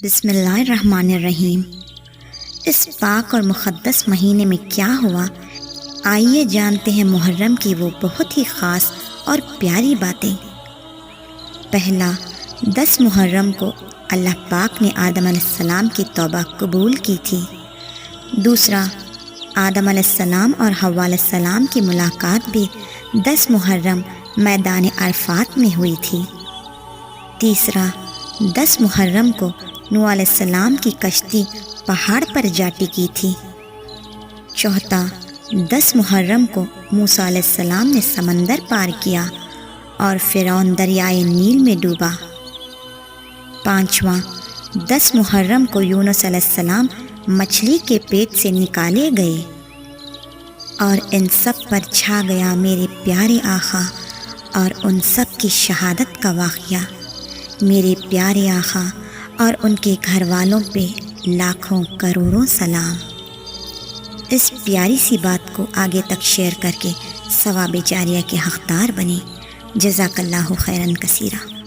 بسم اللہ الرحمن الرحیم۔ اس پاک اور مقدس مہینے میں کیا ہوا، آئیے جانتے ہیں محرم کی وہ بہت ہی خاص اور پیاری باتیں۔ پہلا، 10 محرم کو اللہ پاک نے آدم علیہ السلام کی توبہ قبول کی تھی۔ دوسرا، آدم علیہ السلام اور حوا علیہ السلام کی ملاقات بھی 10 محرم میدان عرفات میں ہوئی تھی۔ تیسرا، 10 محرم کو نوح علیہ السلام کی کشتی پہاڑ پر جا ٹکی تھی۔ چوتھا، 10 محرم کو موسیٰ علیہ السلام نے سمندر پار کیا اور فرعون دریائے نیل میں ڈوبا۔ پانچواں، 10 محرم کو یونس علیہ السلام مچھلی کے پیٹ سے نکالے گئے اور ان سب پر چھا گیا میرے پیارے آقا اور ان سب کی شہادت کا واقعہ۔ میرے پیارے آقا اور ان کے گھر والوں پہ لاکھوں کروڑوں سلام۔ اس پیاری سی بات کو آگے تک شیئر کر کے ثواب جاریہ کے حقدار بنیں۔ جزاک اللہ خیراً کثیرا۔